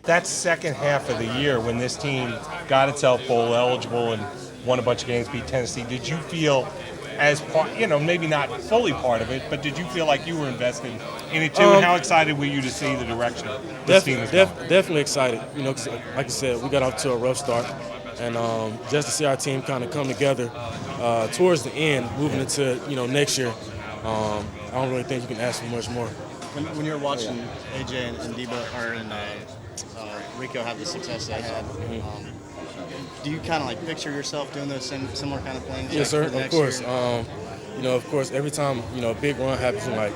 that second half of the year when this team got itself bowl eligible and won a bunch of games, beat Tennessee, did you feel as part, maybe not fully part of it, but did you feel like you were invested in it too? And how excited were you to see the direction this team is going? Definitely excited. 'Cause like I said, we got off to a rough start, and just to see our team kind of come together towards the end, moving into next year, I don't really think you can ask for much more. When you're watching AJ and Debo and Rico have the success they had, do you kind of like picture yourself doing those similar kind of things? Yes, sir. Of course. Year? Of course, every time a big run happens, I'm like,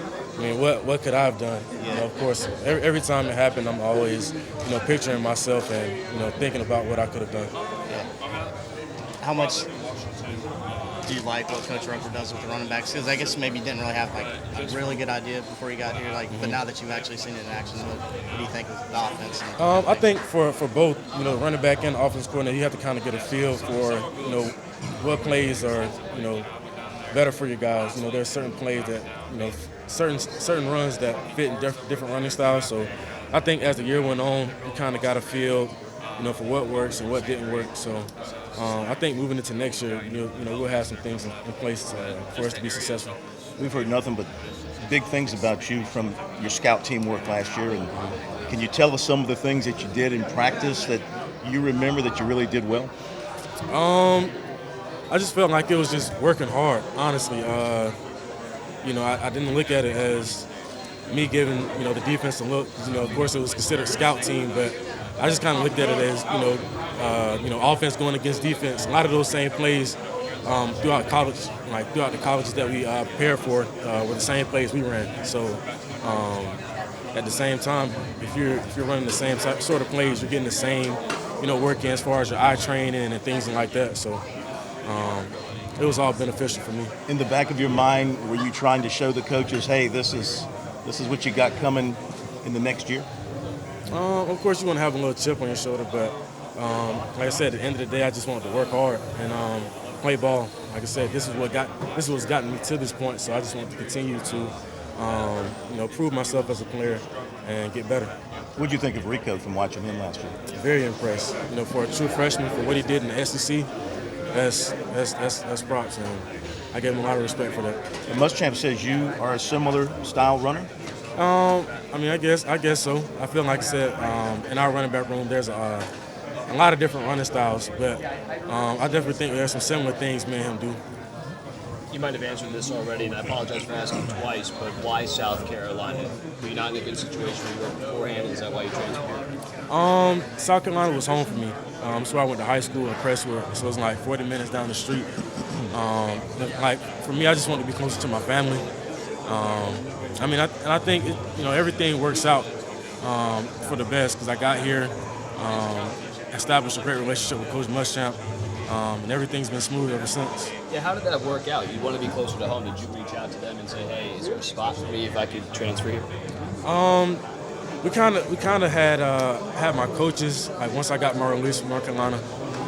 what could I have done? Yeah. Of course, every time it happened, I'm always picturing myself and thinking about what I could have done. Yeah. How much do you like what Coach Rucker does with the running backs? Because I guess maybe you didn't really have like a really good idea before you got here. But now that you've actually seen it in action, what do you think of the offense? I think for both, running back and offense coordinator, you have to kind of get a feel for what plays are better for your guys. There's certain plays that certain runs that fit in different running styles. So I think as the year went on, you kind of got a feel, for what works and what didn't work. So I think moving into next year, we'll have some things in place for us to be successful. We've heard nothing but big things about you from your scout team work last year. And can you tell us some of the things that you did in practice that you remember that you really did well? I just felt like it was just working hard, honestly. I didn't look at it as me giving, the defense a look. Of course, it was considered scout team, but I just kind of looked at it as, offense going against defense. A lot of those same plays throughout college, throughout the colleges that we prepared for, were the same plays we ran. So at the same time, if you're running the same sort of plays, you're getting the same, work in as far as your eye training and things like that. So it was all beneficial for me. In the back of your mind, were you trying to show the coaches, hey, this is what you got coming in the next year? Of course, you want to have a little chip on your shoulder, but like I said, at the end of the day, I just wanted to work hard and play ball. Like I said, this is what's gotten me to this point. So I just want to continue to, prove myself as a player and get better. What did you think of Rico from watching him last year? Very impressed. For a true freshman, for what he did in the SEC, that's props, and I give him a lot of respect for that. And Muschamp says you are a similar style runner. I guess so. I feel like I said, in our running back room, there's a lot of different running styles, but I definitely think there's some similar things me and him do. You might have answered this already, and I apologize for asking twice, but why South Carolina? Were you not in a good situation where you were beforehand? Is that why you transferred? South Carolina was home for me. So I went to high school in Crestwood, so it was like 40 minutes down the street. For me, I just wanted to be closer to my family. I think everything works out for the best because I got here, established a great relationship with Coach Muschamp, and everything's been smooth ever since. Yeah, how did that work out? You want to be closer to home. Did you reach out to them and say, hey, is there a spot for me if I could transfer here? We kind of had my coaches, like once I got my release from North Carolina,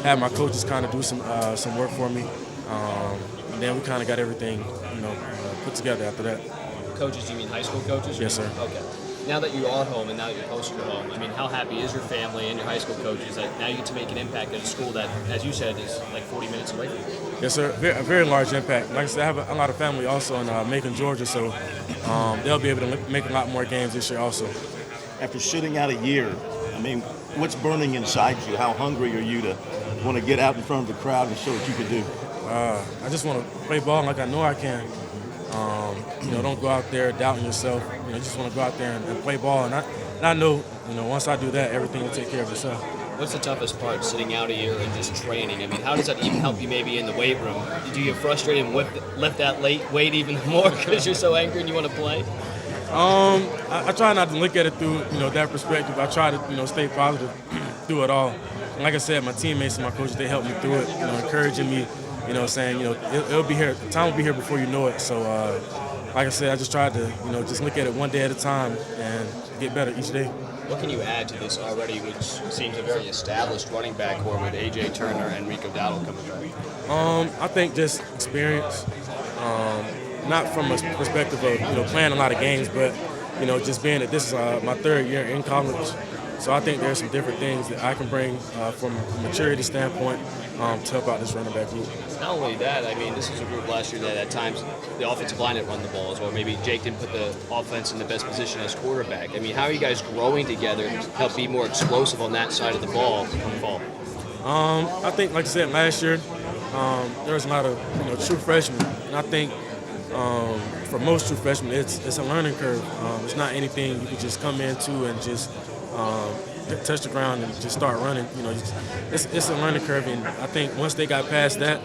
had my coaches kind of do some work for me. And then we kind of got everything, put together after that. Coaches, do you mean high school coaches? Yes, sir. Okay. Now that you are home and now that you're closer to home, how happy is your family and your high school coaches that now you get to make an impact at a school that, as you said, is like 40 minutes away from you? Yes, sir. A very large impact. Like I said, I have a lot of family also in Macon, Georgia, so they'll be able to make a lot more games this year also. After sitting out a year, what's burning inside you? How hungry are you to want to get out in front of the crowd and show what you can do? I just want to play ball like I know I can. Don't go out there doubting yourself. Just want to go out there and play ball. And I know, once I do that, everything will take care of itself. What's the toughest part, sitting out a year and just training? How does that even help you maybe in the weight room? Do you get frustrated and lift that weight even more because you're so angry and you want to play? I try not to look at it through, that perspective. I try to, stay positive through it all. And like I said, my teammates and my coaches, they helped me through it, encouraging me, saying, it'll be here, time will be here before you know it. So, like I said, I just tried to, just look at it one day at a time and get better each day. What can you add to this already, which seems a very established running back core with A.J. Turner and Rico Dowdle coming back? I think just experience, not from a perspective of, playing a lot of games, but, just being that this is my third year in college. So I think there's some different things that I can bring from a maturity standpoint to help out this running back group. Not only that, I mean, this was a group last year that at times the offensive line didn't run the ball as well. Maybe Jake didn't put the offense in the best position as quarterback. I mean, how are you guys growing together to help be more explosive on that side of the ball come fall? I think, like I said, last year there was a lot of true freshmen, and I think for most true freshmen, it's a learning curve. It's not anything you can just come into and just touch the ground and just start running. It's a learning curve, and I think once they got past that,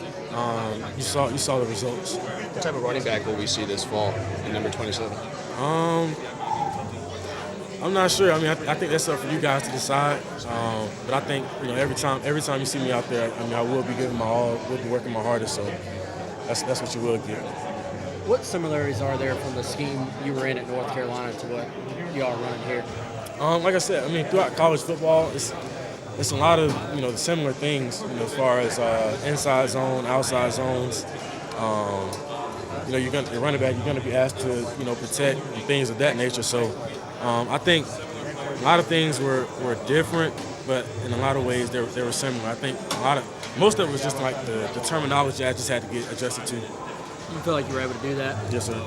you saw the results. What type of running back will we see this fall in number 27? I'm not sure. I mean, I think that's up for you guys to decide. But I think every time you see me out there, I mean, I will be giving my all, will be working my hardest. So that's what you will get. What similarities are there from the scheme you were in at North Carolina to what you are running here? Like I said, I mean, throughout college football, it's a lot of the similar things. As far as inside zone, outside zones. You're running back. You're going to be asked to protect and things of that nature. So I think a lot of things were different, but in a lot of ways they were similar. I think most of it was just like the terminology I just had to get adjusted to. You feel like you were able to do that? Yes, sir.